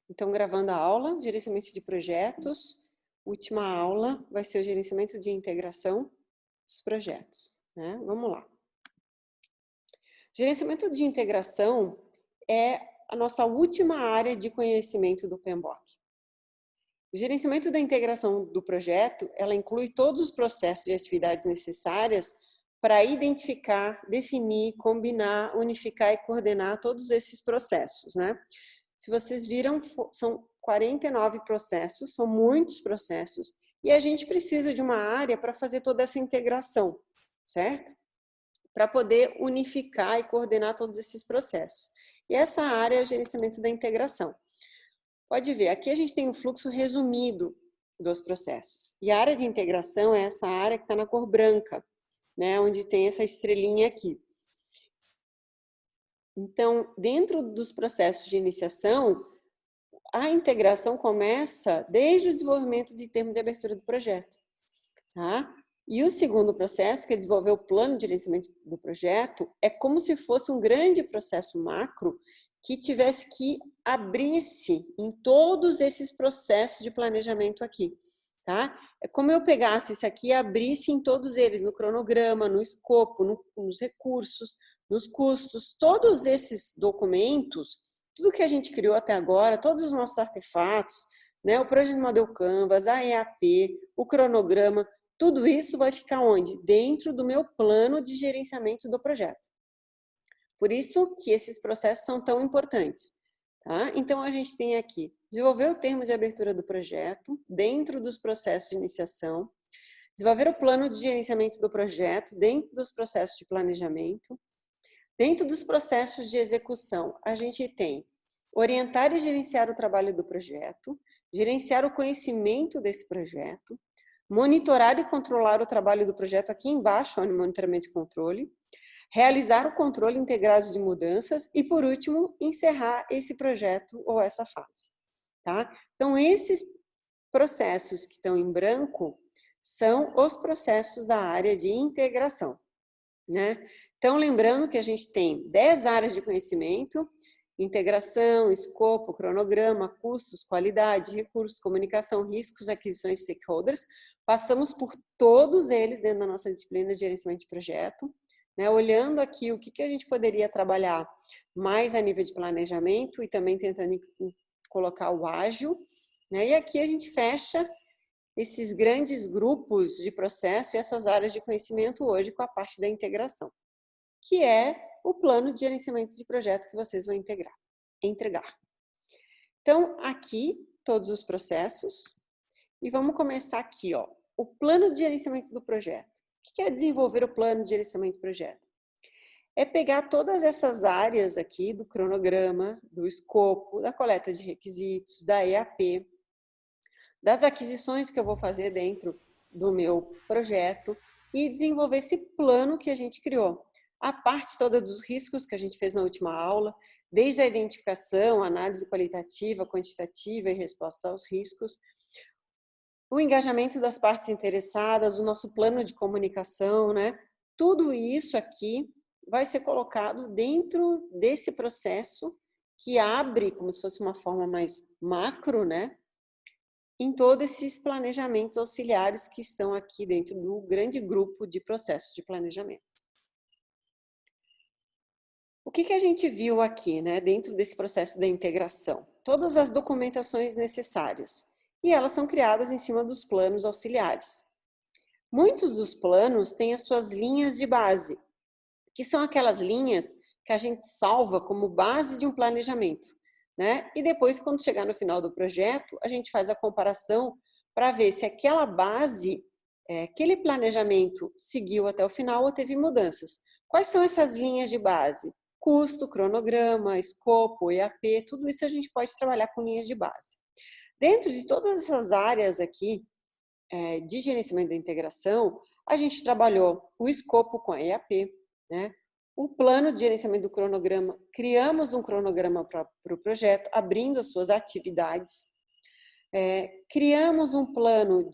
Então, gravando a aula, gerenciamento de projetos. Última aula vai ser o gerenciamento de integração dos projetos, né? Vamos lá. Gerenciamento de integração é a nossa última área de conhecimento do PMBOK. O gerenciamento da integração do projeto, ela inclui todos os processos e atividades necessárias para identificar, definir, combinar, unificar e coordenar todos esses processos, né? Se vocês viram, são 49 processos, são muitos processos, e a gente precisa de uma área para fazer toda essa integração, certo? Para poder unificar e coordenar todos esses processos. E essa área é o gerenciamento da integração. Pode ver, aqui a gente tem um fluxo resumido dos processos. E a área de integração é essa área que está na cor branca, né, onde tem essa estrelinha aqui. Então, dentro dos processos de iniciação, a integração começa desde o desenvolvimento de termo de abertura do projeto, tá? E o segundo processo, que é desenvolver o plano de gerenciamento do projeto, é como se fosse um grande processo macro que tivesse que abrir-se em todos esses processos de planejamento aqui, tá? É como eu pegasse isso aqui e abrisse em todos eles, no cronograma, no escopo, nos recursos, nos custos, todos esses documentos, tudo que a gente criou até agora, todos os nossos artefatos, né? O Project Model Canvas, a EAP, o cronograma, tudo isso vai ficar onde? Dentro do meu plano de gerenciamento do projeto. Por isso que esses processos são tão importantes, tá? Então, a gente tem aqui, desenvolver o termo de abertura do projeto, dentro dos processos de iniciação, desenvolver o plano de gerenciamento do projeto, dentro dos processos de planejamento, dentro dos processos de execução, a gente tem orientar e gerenciar o trabalho do projeto, gerenciar o conhecimento desse projeto, monitorar e controlar o trabalho do projeto aqui embaixo, no monitoramento e controle, realizar o controle integrado de mudanças e, por último, encerrar esse projeto ou essa fase, tá? Então, esses processos que estão em branco são os processos da área de integração, né? Então, lembrando que a gente tem 10 áreas de conhecimento: integração, escopo, cronograma, custos, qualidade, recursos, comunicação, riscos, aquisições, stakeholders. Passamos por todos eles dentro da nossa disciplina de gerenciamento de projeto, né? Olhando aqui o que a gente poderia trabalhar mais a nível de planejamento e também tentando colocar o ágil, né? E aqui a gente fecha esses grandes grupos de processo e essas áreas de conhecimento hoje com a parte da integração, que é o plano de gerenciamento de projeto que vocês vão entregar. Então, aqui, todos os processos. E vamos começar aqui, ó. O plano de gerenciamento do projeto. O que é desenvolver o plano de gerenciamento do projeto? É pegar todas essas áreas aqui do cronograma, do escopo, da coleta de requisitos, da EAP, das aquisições que eu vou fazer dentro do meu projeto e desenvolver esse plano que a gente criou. A parte toda dos riscos que a gente fez na última aula, desde a identificação, análise qualitativa, quantitativa e resposta aos riscos, o engajamento das partes interessadas, o nosso plano de comunicação, né? Tudo isso aqui vai ser colocado dentro desse processo que abre como se fosse uma forma mais macro, né? Em todos esses planejamentos auxiliares que estão aqui dentro do grande grupo de processos de planejamento. O que a gente viu aqui, né, dentro desse processo da integração? Todas as documentações necessárias. E elas são criadas em cima dos planos auxiliares. Muitos dos planos têm as suas linhas de base, que são aquelas linhas que a gente salva como base de um planejamento, né? E depois, quando chegar no final do projeto, a gente faz a comparação para ver se aquela base, aquele planejamento seguiu até o final ou teve mudanças. Quais são essas linhas de base? Custo, cronograma, escopo, EAP, tudo isso a gente pode trabalhar com linhas de base. Dentro de todas essas áreas aqui, de gerenciamento da integração, a gente trabalhou o escopo com a EAP, né? O plano de gerenciamento do cronograma, criamos um cronograma para o projeto, abrindo as suas atividades. Criamos um plano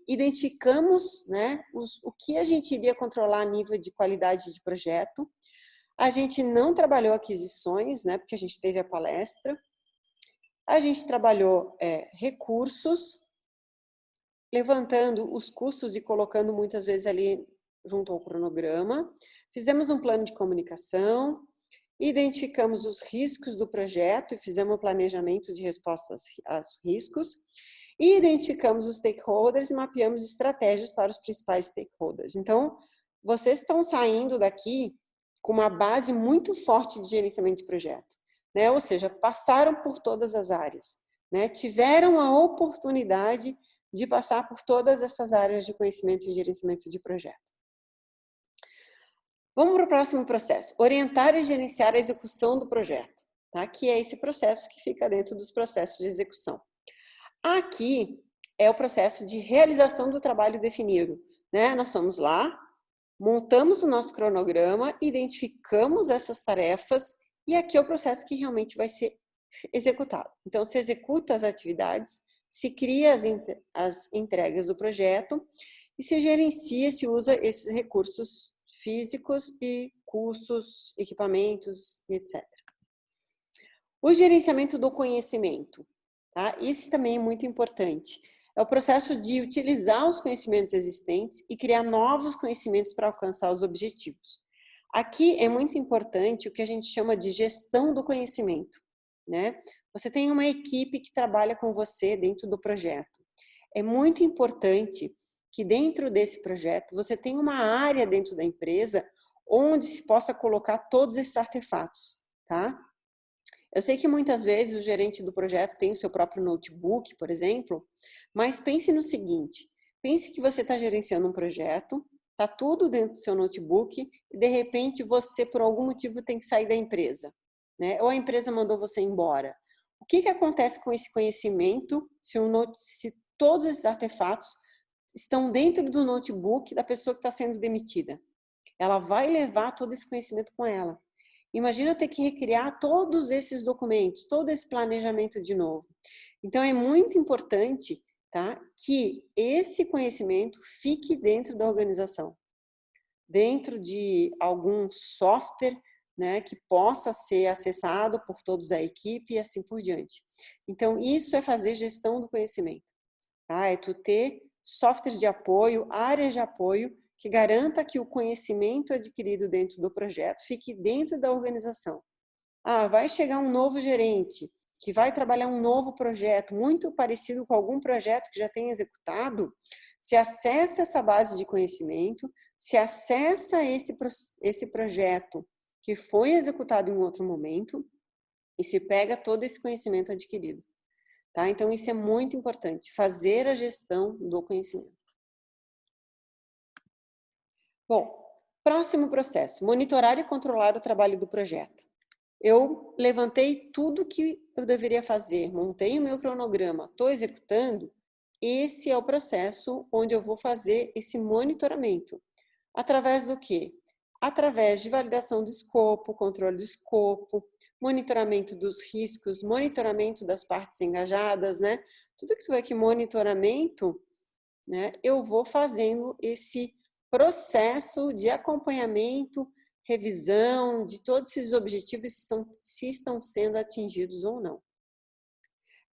identificamos, né, o que a gente iria controlar a nível de qualidade de projeto. A gente não trabalhou aquisições, né, porque a gente teve a palestra. A gente trabalhou recursos, levantando os custos e colocando muitas vezes ali junto ao cronograma. Fizemos um plano de comunicação, identificamos os riscos do projeto e fizemos um planejamento de respostas aos riscos. E identificamos os stakeholders e mapeamos estratégias para os principais stakeholders. Então, vocês estão saindo daqui com uma base muito forte de gerenciamento de projeto, né? Ou seja, passaram por todas as áreas, né? Tiveram a oportunidade de passar por todas essas áreas de conhecimento e gerenciamento de projeto. Vamos para o próximo processo. Orientar e gerenciar a execução do projeto, tá? Que é esse processo que fica dentro dos processos de execução. Aqui é o processo de realização do trabalho definido, né? Nós fomos lá, montamos o nosso cronograma, identificamos essas tarefas e aqui é o processo que realmente vai ser executado. Então, se executa as atividades, se cria as entregas do projeto e se gerencia, se usa esses recursos físicos e cursos, equipamentos, etc. O gerenciamento do conhecimento, tá? Isso também é muito importante. É o processo de utilizar os conhecimentos existentes e criar novos conhecimentos para alcançar os objetivos. Aqui é muito importante o que a gente chama de gestão do conhecimento, né? Você tem uma equipe que trabalha com você dentro do projeto. É muito importante que dentro desse projeto você tenha uma área dentro da empresa onde se possa colocar todos esses artefatos, tá? Eu sei que muitas vezes o gerente do projeto tem o seu próprio notebook, por exemplo, mas pense no seguinte, pense que você está gerenciando um projeto, está tudo dentro do seu notebook e de repente você por algum motivo tem que sair da empresa, né? Ou a empresa mandou você embora. O que acontece com esse conhecimento se todos esses artefatos estão dentro do notebook da pessoa que está sendo demitida? Ela vai levar todo esse conhecimento com ela. Imagina ter que recriar todos esses documentos, todo esse planejamento de novo. Então, é muito importante, tá, que esse conhecimento fique dentro da organização, dentro de algum software, né, que possa ser acessado por todos da equipe e assim por diante. Então, isso é fazer gestão do conhecimento, tá? É tu ter softwares de apoio, áreas de apoio, que garanta que o conhecimento adquirido dentro do projeto fique dentro da organização. Ah, vai chegar um novo gerente que vai trabalhar um novo projeto, muito parecido com algum projeto que já tem executado, se acessa essa base de conhecimento, se acessa esse projeto que foi executado em um outro momento e se pega todo esse conhecimento adquirido. Tá? Então, isso é muito importante, fazer a gestão do conhecimento. Bom, próximo processo, monitorar e controlar o trabalho do projeto. Eu levantei tudo que eu deveria fazer, montei o meu cronograma, estou executando, esse é o processo onde eu vou fazer esse monitoramento. Através do quê? Através de validação do escopo, controle do escopo, monitoramento dos riscos, monitoramento das partes engajadas, né? Tudo que tiver aqui monitoramento, né? Eu vou fazendo esse processo de acompanhamento, revisão de todos esses objetivos se estão sendo atingidos ou não.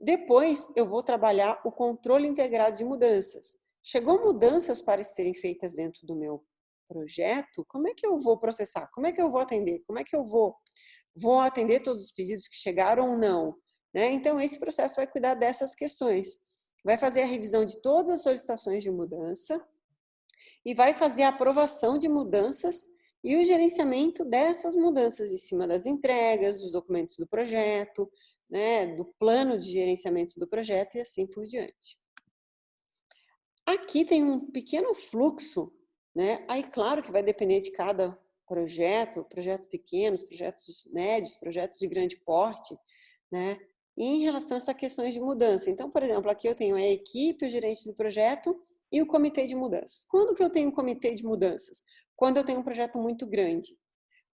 Depois, eu vou trabalhar o controle integrado de mudanças. Chegou mudanças para serem feitas dentro do meu projeto, como é que eu vou processar? Como é que eu vou atender? Como é que eu vou atender todos os pedidos que chegaram ou não? Né? Então, esse processo vai cuidar dessas questões. Vai fazer a revisão de todas as solicitações de mudança e vai fazer a aprovação de mudanças e o gerenciamento dessas mudanças em cima das entregas, dos documentos do projeto, né, do plano de gerenciamento do projeto e assim por diante. Aqui tem um pequeno fluxo, né? Aí claro que vai depender de cada projeto, projetos pequenos, projetos médios, projetos de grande porte, né? Em relação a essas questões de mudança. Então, por exemplo, aqui eu tenho a equipe, o gerente do projeto e o comitê de mudanças. Quando que eu tenho um comitê de mudanças? Quando eu tenho um projeto muito grande.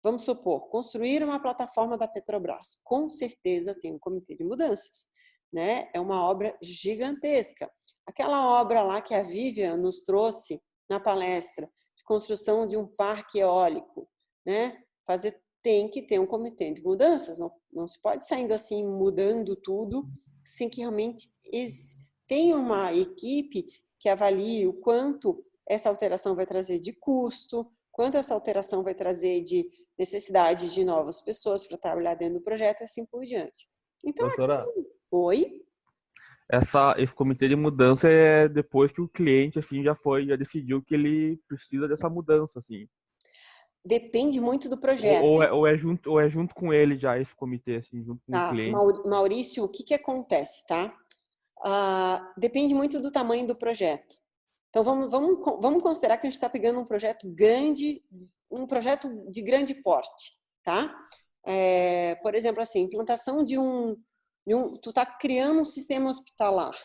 Vamos supor, construir uma plataforma da Petrobras. Com certeza tem um comitê de mudanças, né? É uma obra gigantesca. Aquela obra lá que a Vivian nos trouxe na palestra, de construção de um parque eólico, né? Fazer tem que ter um comitê de mudanças, não se pode saindo assim, mudando tudo, sem que realmente tenha uma equipe que avalie o quanto essa alteração vai trazer de custo, quanto essa alteração vai trazer de necessidade de novas pessoas para trabalhar dentro do projeto e assim por diante. Então, Professora, oi? esse comitê de mudança é depois que o cliente, assim, já decidiu que ele precisa dessa mudança, assim. Depende muito do Ou, projeto. ou é junto com ele já, esse comitê, assim, junto com o Tá, cliente. Maurício, o que que acontece, tá? Depende muito do tamanho do projeto. Então, vamos considerar que a gente está pegando um projeto grande, um projeto de grande porte, tá? Por exemplo, assim, implantação tu está criando um sistema hospitalar,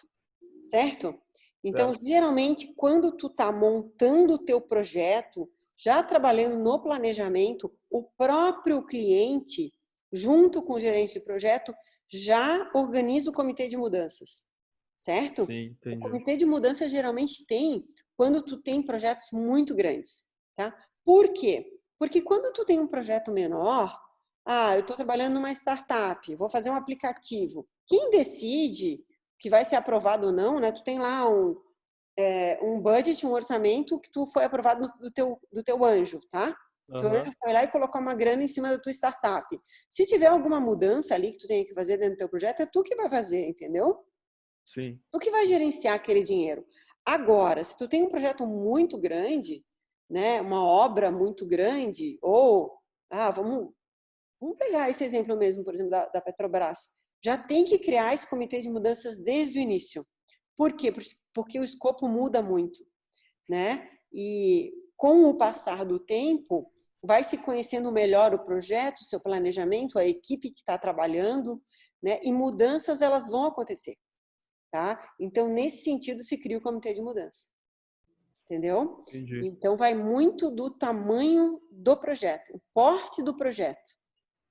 certo? Então, Certo. geralmente, quando tu está montando o teu projeto, já trabalhando no planejamento, o próprio cliente, junto com o gerente de projeto, já organiza o comitê de mudanças, certo? Sim, O entendi. comitê de mudança geralmente tem quando tu tem projetos muito grandes, tá? Por quê? Porque quando tu tem um projeto menor, eu estou trabalhando numa startup, vou fazer um aplicativo. Quem decide que vai ser aprovado ou não, né? Tu tem lá um budget, um orçamento que tu foi aprovado do teu anjo, tá? O teu Aham. anjo foi lá e colocou uma grana em cima da tua startup. Se tiver alguma mudança ali que tu tenha que fazer dentro do teu projeto, é tu que vai fazer, entendeu? Sim. Tu que vai gerenciar aquele dinheiro. Agora, se tu tem um projeto muito grande, né, uma obra muito grande, ou, vamos pegar esse exemplo mesmo, por exemplo, da Petrobras. Já tem que criar esse comitê de mudanças desde o início. Por quê? Porque o escopo muda muito, né? E com o passar do tempo, vai se conhecendo melhor o projeto, o seu planejamento, a equipe que está trabalhando, né? E mudanças elas vão acontecer, tá? Então, nesse sentido, se cria o comitê de mudança, entendeu? Entendi. Então, vai muito do tamanho do projeto, o porte do projeto,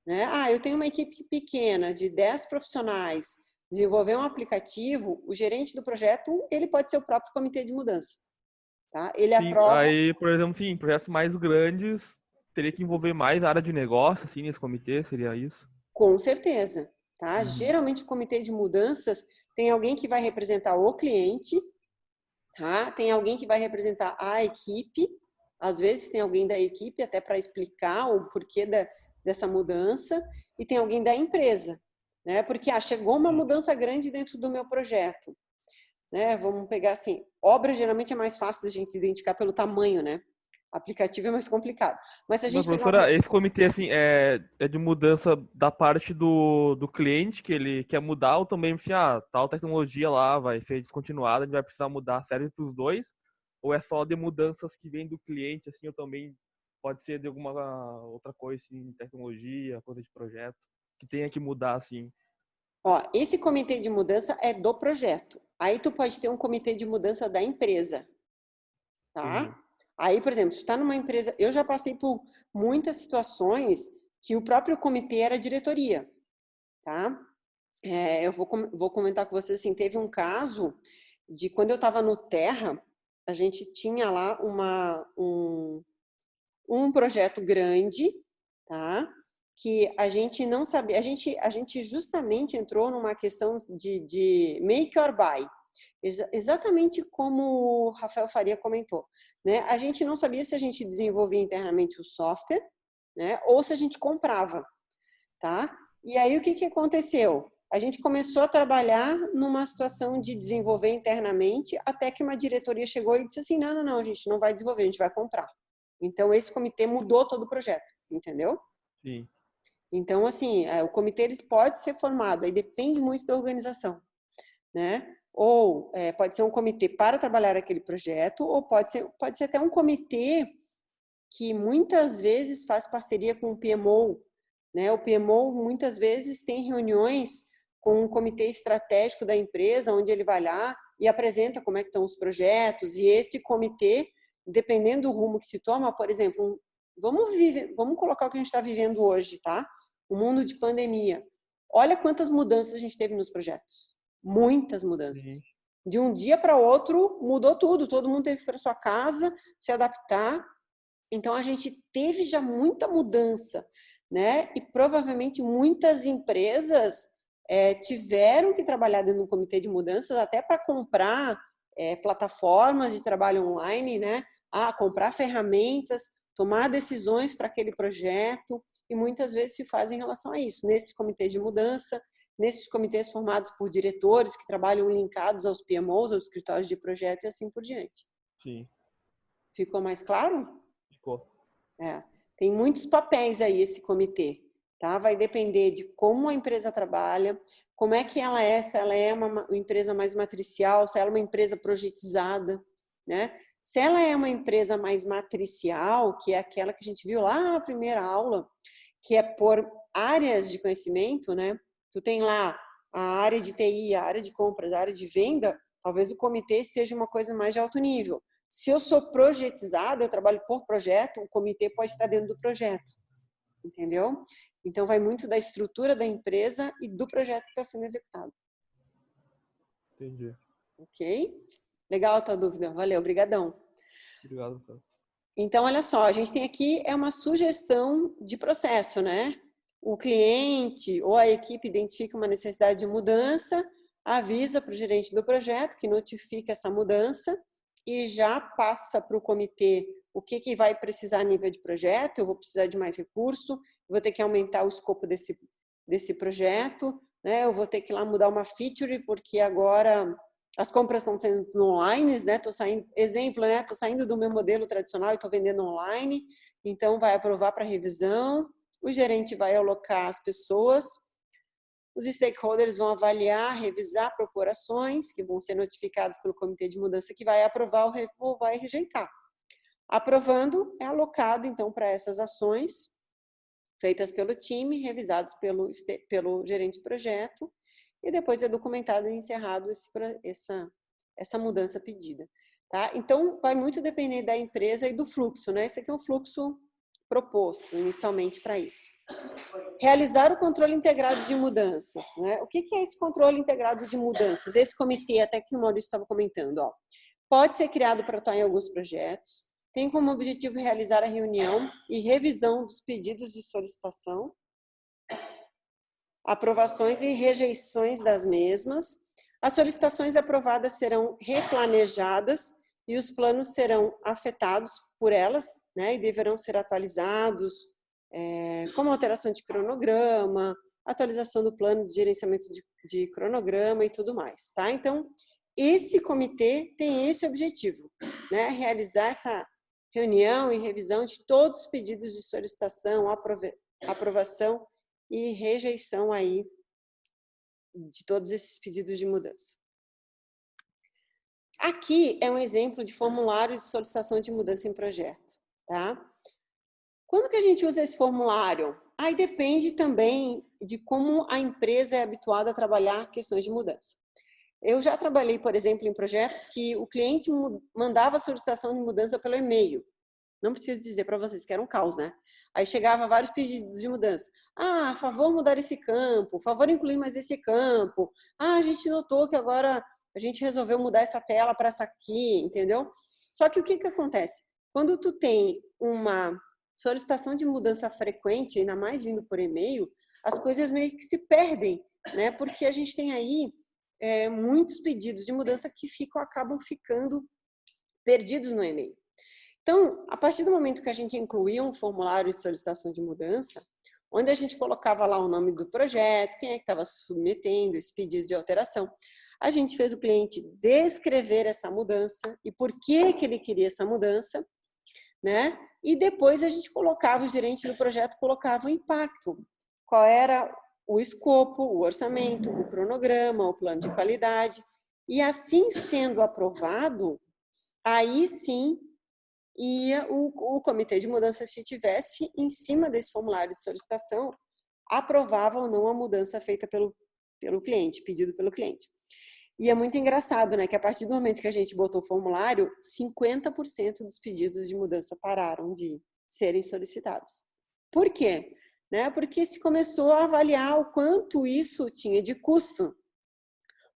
né? Eu tenho uma equipe pequena de 10 profissionais, desenvolver um aplicativo, o gerente do projeto, ele pode ser o próprio comitê de mudança, tá? Ele Sim, aprova aí, por exemplo, sim, projetos mais grandes teria que envolver mais área de negócio, assim, nesse comitê, seria isso? com certeza, tá? Uhum. Geralmente o comitê de mudanças tem alguém que vai representar o cliente, tá? Tem alguém que vai representar a equipe, às vezes tem alguém da equipe até para explicar o porquê dessa mudança, e tem alguém da empresa, né? Porque chegou uma Sim. mudança grande dentro do meu projeto, né? Vamos pegar assim, obra geralmente é mais fácil da gente identificar pelo tamanho, né? Aplicativo é mais complicado. Mas se a Mas, gente pegar professora, esse comitê, assim, é de mudança da parte do cliente, que ele quer mudar, ou também, assim, tal tecnologia lá vai ser descontinuada, a gente vai precisar mudar, serve para os dois? Ou é só de mudanças que vêm do cliente, assim, ou também pode ser de alguma outra coisa, assim, tecnologia, coisa de projeto, que tenha que mudar, assim? esse comitê de mudança é do projeto. Aí tu pode ter um comitê de mudança da empresa, Entendi. tá? Aí, por exemplo, se tu tá numa empresa, eu já passei por muitas situações que o próprio comitê era a diretoria, tá? Eu vou comentar com vocês assim, teve um caso de quando eu estava no Terra, a gente tinha lá um projeto grande, tá? Que a gente não sabia, a gente justamente entrou numa questão de make or buy, exatamente como o Rafael Faria comentou, né? A gente não sabia se a gente desenvolvia internamente o software, né? Ou se a gente comprava, tá? E aí o que que aconteceu? A gente começou a trabalhar numa situação de desenvolver internamente, até que uma diretoria chegou e disse assim: não, não, não, a gente não vai desenvolver, a gente vai comprar. Então, esse comitê mudou todo o projeto, entendeu? Sim. Então, assim, o comitê eles pode ser formado, aí depende muito da organização, né? Ou pode ser um comitê para trabalhar aquele projeto, ou pode ser até um comitê que muitas vezes faz parceria com o PMO, né? O PMO muitas vezes tem reuniões com um comitê estratégico da empresa, onde ele vai lá e apresenta como é que estão os projetos, e esse comitê, dependendo do rumo que se toma, por exemplo, vamos colocar o que a gente está vivendo hoje, tá? O mundo de pandemia. Olha quantas mudanças a gente teve nos projetos. Muitas Sim. mudanças. De um dia para outro, mudou tudo. Todo mundo teve para sua casa se adaptar. Então, a gente teve já muita mudança, né? E provavelmente muitas empresas tiveram que trabalhar dentro do comitê de mudanças até para comprar plataformas de trabalho online, né? Comprar ferramentas, tomar decisões para aquele projeto, e muitas vezes se faz em relação a isso, nesses comitês de mudança, nesses comitês formados por diretores que trabalham linkados aos PMOs, aos escritórios de projetos e assim por diante. Sim. Ficou mais claro? Ficou. Tem muitos papéis aí esse comitê, tá? Vai depender de como a empresa trabalha, como é que ela é, se ela é uma empresa mais matricial, se ela é uma empresa projetizada, né? Se ela é uma empresa mais matricial, que é aquela que a gente viu lá na primeira aula, que é por áreas de conhecimento, né? Tu tem lá a área de TI, a área de compras, a área de venda, talvez o comitê seja uma coisa mais de alto nível. Se eu sou projetizado, eu trabalho por projeto, o comitê pode estar dentro do projeto, entendeu? Então, vai muito da estrutura da empresa e do projeto que está sendo executado. Entendi. Ok? Legal a tua dúvida. Valeu, brigadão. Obrigado, cara. Então, olha só, a gente tem aqui uma sugestão de processo, né? O cliente ou a equipe identifica uma necessidade de mudança, avisa para o gerente do projeto, que notifica essa mudança e já passa para o comitê o que vai precisar a nível de projeto. Eu vou precisar de mais recurso, vou ter que aumentar o escopo desse projeto, né? Eu vou ter que ir lá mudar uma feature, porque agora as compras estão sendo online, né? Exemplo, né? Estou saindo do meu modelo tradicional e estou vendendo online, então vai aprovar para revisão, o gerente vai alocar as pessoas, os stakeholders vão avaliar, revisar, propor ações que vão ser notificados pelo comitê de mudança, que vai aprovar ou vai rejeitar. Aprovando, é alocado então para essas ações feitas pelo time, revisados pelo gerente de projeto, e depois é documentado e encerrado essa mudança pedida. Tá? Então, vai muito depender da empresa e do fluxo, né? Esse aqui é um fluxo proposto inicialmente para isso. Realizar o controle integrado de mudanças, né? O que é esse controle integrado de mudanças? Esse comitê, até que o Maurício estava comentando, ó, pode ser criado para atuar em alguns projetos, tem como objetivo realizar a reunião e revisão dos pedidos de solicitação, aprovações e rejeições das mesmas. As solicitações aprovadas serão replanejadas e os planos serão afetados por elas, né, e deverão ser atualizados, como alteração de cronograma, atualização do plano de gerenciamento de cronograma e tudo mais, tá? Então, esse comitê tem esse objetivo, né, realizar essa reunião e revisão de todos os pedidos de solicitação, aprovação e rejeição aí de todos esses pedidos de mudança. Aqui é um exemplo de formulário de solicitação de mudança em projeto, tá? Quando que a gente usa esse formulário? Aí depende também de como a empresa é habituada a trabalhar questões de mudança. Eu já trabalhei, por exemplo, em projetos que o cliente mandava a solicitação de mudança pelo e-mail. Não preciso dizer para vocês que era um caos, né? Aí chegava vários pedidos de mudança. Ah, favor mudar esse campo, favor incluir mais esse campo. Ah, a gente notou que agora a gente resolveu mudar essa tela para essa aqui, entendeu? Só que o que acontece? Quando tu tem uma solicitação de mudança frequente, ainda mais vindo por e-mail, as coisas meio que se perdem, né? Porque a gente tem aí muitos pedidos de mudança que acabam ficando perdidos no e-mail. Então, a partir do momento que a gente incluía um formulário de solicitação de mudança, onde a gente colocava lá o nome do projeto, quem é que estava submetendo esse pedido de alteração, a gente fez o cliente descrever essa mudança e por que ele queria essa mudança, né? E depois a gente colocava, o gerente do projeto colocava o impacto, qual era o escopo, o orçamento, o cronograma, o plano de qualidade, e assim sendo aprovado, aí sim ia o comitê de mudança, se tivesse em cima desse formulário de solicitação, aprovava ou não a mudança feita pelo cliente, pedido pelo cliente. E é muito engraçado, né, que a partir do momento que a gente botou o formulário, 50% dos pedidos de mudança pararam de serem solicitados. Por quê? Né? Porque se começou a avaliar o quanto isso tinha de custo,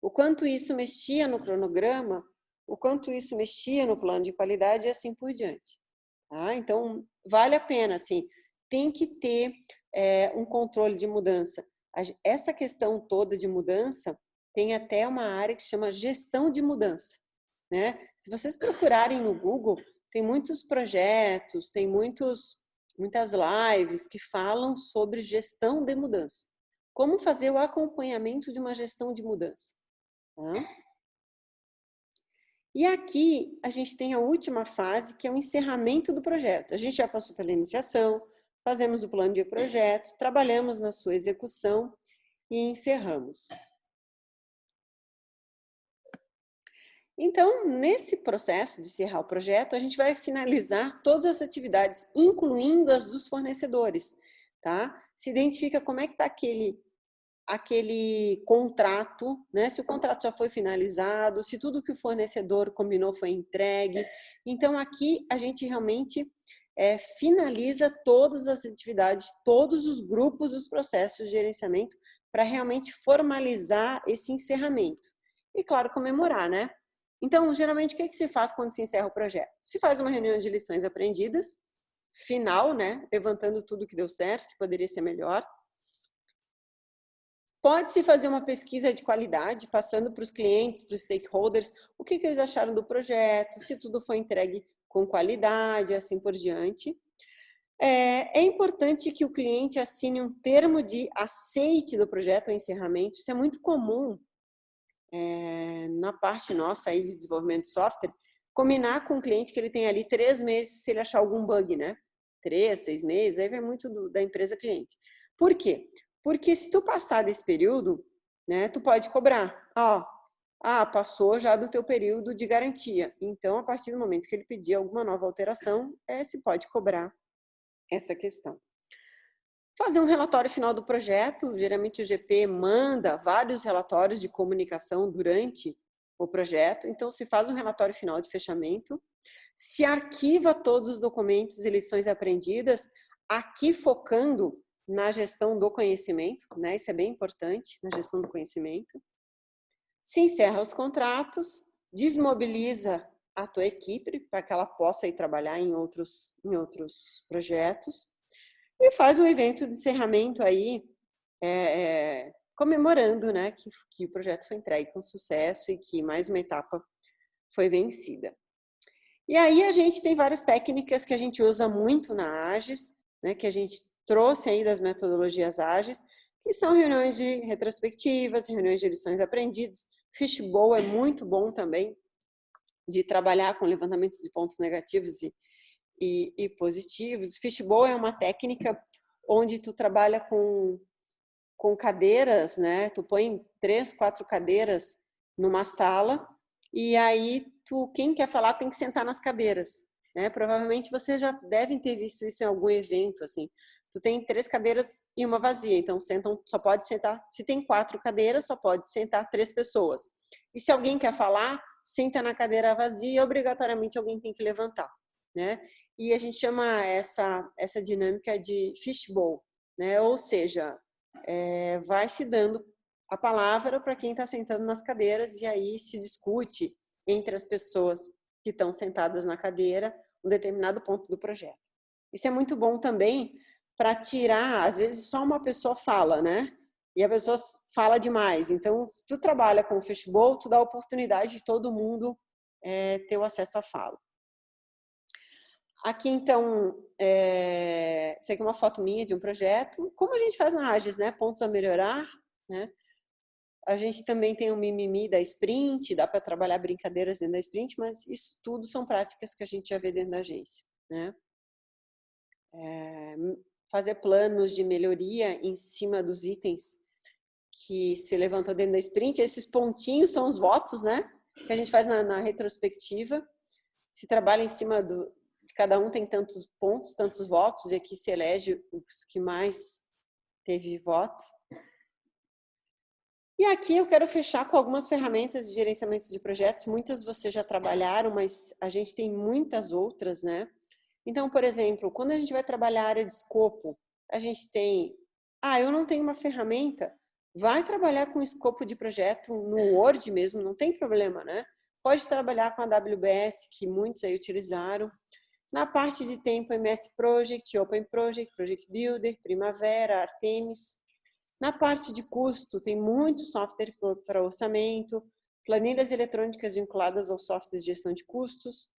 o quanto isso mexia no cronograma, o quanto isso mexia no plano de qualidade e assim por diante. Tá? Então, vale a pena, assim, tem que ter um controle de mudança. Essa questão toda de mudança tem até uma área que chama gestão de mudança, né? Se vocês procurarem no Google, tem muitos projetos, tem muitas lives que falam sobre gestão de mudança. Como fazer o acompanhamento de uma gestão de mudança. Tá? E aqui a gente tem a última fase, que é o encerramento do projeto. A gente já passou pela iniciação, fazemos o plano de projeto, trabalhamos na sua execução e encerramos. Então, nesse processo de encerrar o projeto, a gente vai finalizar todas as atividades, incluindo as dos fornecedores, tá? Se identifica como é que está aquele contrato, né? Se o contrato já foi finalizado, se tudo que o fornecedor combinou foi entregue. Então, aqui a gente realmente finaliza todas as atividades, todos os grupos, os processos de gerenciamento, para realmente formalizar esse encerramento. E, claro, comemorar, né? Então, geralmente, o que se faz quando se encerra o projeto? Se faz uma reunião de lições aprendidas, final, né? Levantando tudo que deu certo, que poderia ser melhor. Pode-se fazer uma pesquisa de qualidade, passando para os clientes, para os stakeholders, o que eles acharam do projeto, se tudo foi entregue com qualidade, assim por diante. É importante que o cliente assine um termo de aceite do projeto ou encerramento. Isso é muito comum na parte nossa aí de desenvolvimento de software, combinar com o cliente que ele tem ali 3 meses se ele achar algum bug, né? 3, 6 meses, aí vai muito da empresa cliente. Por quê? Porque se tu passar desse período, né, tu pode cobrar. Passou já do teu período de garantia. Então, a partir do momento que ele pedir alguma nova alteração, se pode cobrar essa questão. Fazer um relatório final do projeto, geralmente o GP manda vários relatórios de comunicação durante o projeto, então se faz um relatório final de fechamento, se arquiva todos os documentos e lições aprendidas, aqui focando na gestão do conhecimento, né? Isso é bem importante, na gestão do conhecimento. Se encerra os contratos, desmobiliza a tua equipe para que ela possa ir trabalhar em outros projetos. E faz um evento de encerramento aí, comemorando, né, que o projeto foi entregue com sucesso e que mais uma etapa foi vencida. E aí a gente tem várias técnicas que a gente usa muito na Agis, né, que a gente trouxe aí das metodologias Agis, que são reuniões de retrospectivas, reuniões de lições aprendidas. Fishbowl é muito bom também de trabalhar com levantamento de pontos negativos e positivos. Fishbowl é uma técnica onde tu trabalha com cadeiras, né? Tu põe 3, 4 cadeiras numa sala e aí quem quer falar tem que sentar nas cadeiras, né? Provavelmente vocês já devem ter visto isso em algum evento, assim. Tu tem 3 cadeiras e uma vazia, então só pode sentar, se tem 4 cadeiras, só pode sentar 3 pessoas. E se alguém quer falar, senta na cadeira vazia e obrigatoriamente alguém tem que levantar, né? E a gente chama essa dinâmica de fishbowl, né? Ou seja, vai se dando a palavra para quem está sentando nas cadeiras e aí se discute entre as pessoas que estão sentadas na cadeira um determinado ponto do projeto. Isso é muito bom também para tirar, às vezes só uma pessoa fala, né? E a pessoa fala demais. Então, se tu trabalha com o fishbowl, tu dá a oportunidade de todo mundo ter o acesso à fala. Aqui, então, isso aqui é uma foto minha de um projeto. Como a gente faz na Agis, né? Pontos a melhorar, né? A gente também tem o mimimi da sprint, dá para trabalhar brincadeiras dentro da sprint, mas isso tudo são práticas que a gente já vê dentro da agência, né? Fazer planos de melhoria em cima dos itens que se levantou dentro da sprint. Esses pontinhos são os votos, né? Que a gente faz na retrospectiva. Se trabalha em cima de cada um tem tantos pontos, tantos votos, e aqui se elege os que mais teve voto. E aqui eu quero fechar com algumas ferramentas de gerenciamento de projetos. Muitas vocês já trabalharam, mas a gente tem muitas outras, né? Então, por exemplo, quando a gente vai trabalhar a área de escopo, a gente tem... eu não tenho uma ferramenta. Vai trabalhar com escopo de projeto no Word mesmo, não tem problema, né? Pode trabalhar com a AWS, que muitos aí utilizaram. Na parte de tempo, MS Project, Open Project, Project Builder, Primavera, Artemis. Na parte de custo, tem muito software para orçamento, planilhas eletrônicas vinculadas aos softwares de gestão de custos,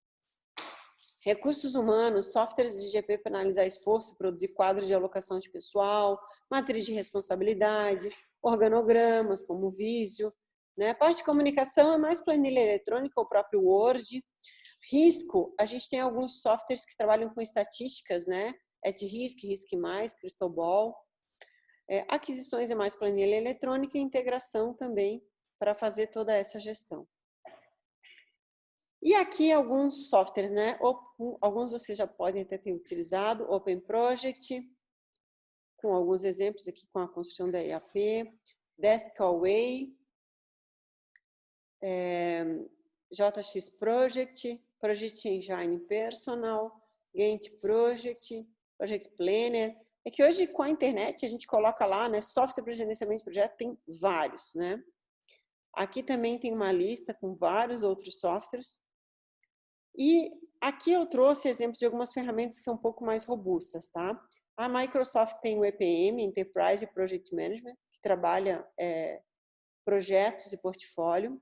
recursos humanos, softwares de GP para analisar esforço, produzir quadros de alocação de pessoal, matriz de responsabilidade, organogramas como o Visio. A parte de comunicação é mais planilha eletrônica, o próprio Word. Risco, a gente tem alguns softwares que trabalham com estatísticas, @risk, Risk+, Crystal Ball. Aquisições é mais planilha eletrônica e integração também para fazer toda essa gestão. E aqui alguns softwares, alguns vocês já podem até ter utilizado, Open Project, com alguns exemplos aqui com a construção da EAP, Deskaway, JX Project, Project Engine Personal, Gantt Project, Project Planner. É que hoje com a internet a gente coloca lá, software para gerenciamento de projeto, tem vários, Aqui também tem uma lista com vários outros softwares. E aqui eu trouxe exemplos de algumas ferramentas que são um pouco mais robustas, tá? A Microsoft tem o EPM, Enterprise Project Management, que trabalha projetos e portfólio.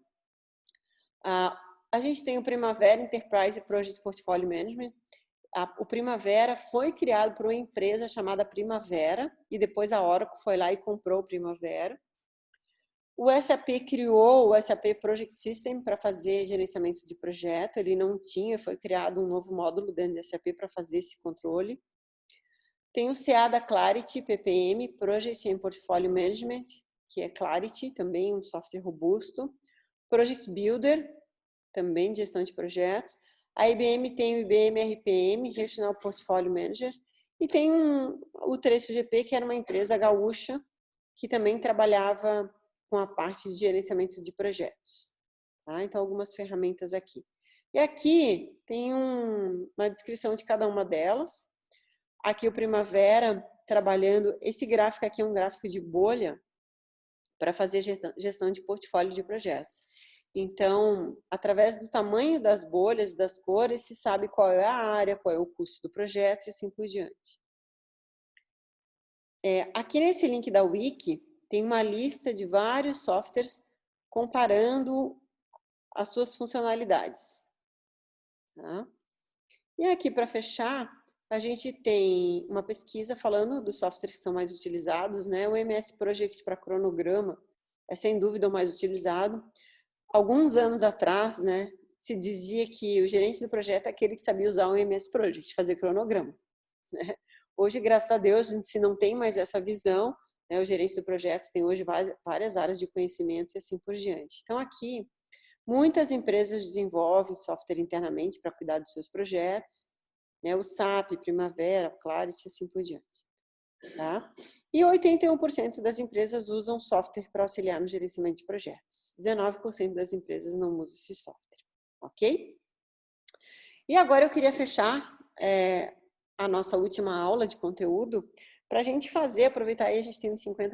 A gente tem o Primavera Enterprise Project Portfolio Management. O Primavera foi criado por uma empresa chamada Primavera e depois a Oracle foi lá e comprou o Primavera. O SAP criou o SAP Project System para fazer gerenciamento de projeto. Ele não tinha, foi criado um novo módulo dentro do SAP para fazer esse controle. Tem o CA da Clarity, PPM, Project and Portfolio Management, que é Clarity, também um software robusto. Project Builder, também de gestão de projetos. A IBM tem o IBM RPM, Regional Portfolio Manager. E tem o 3GP, que era uma empresa gaúcha, que também trabalhava com a parte de gerenciamento de projetos. Tá? Então, algumas ferramentas aqui. E aqui tem uma descrição de cada uma delas. Aqui o Primavera trabalhando, esse gráfico aqui é um gráfico de bolha para fazer gestão de portfólio de projetos. Então, através do tamanho das bolhas, das cores, se sabe qual é a área, qual é o custo do projeto e assim por diante. Aqui nesse link da Wiki, tem uma lista de vários softwares comparando as suas funcionalidades. Tá? E aqui, para fechar, a gente tem uma pesquisa falando dos softwares que são mais utilizados, O MS Project para cronograma é sem dúvida o mais utilizado. Alguns anos atrás, se dizia que o gerente do projeto é aquele que sabia usar o MS Project, fazer cronograma. Hoje, graças a Deus, a gente não tem mais essa visão. O gerente do projeto tem hoje várias áreas de conhecimento e assim por diante. Então, aqui, muitas empresas desenvolvem software internamente para cuidar dos seus projetos. O SAP, Primavera, Clarity, assim por diante. Tá? E 81% das empresas usam software para auxiliar no gerenciamento de projetos. 19% das empresas não usam esse software. Ok? E agora eu queria fechar a nossa última aula de conteúdo para a gente aproveitar aí, a gente tem uns 50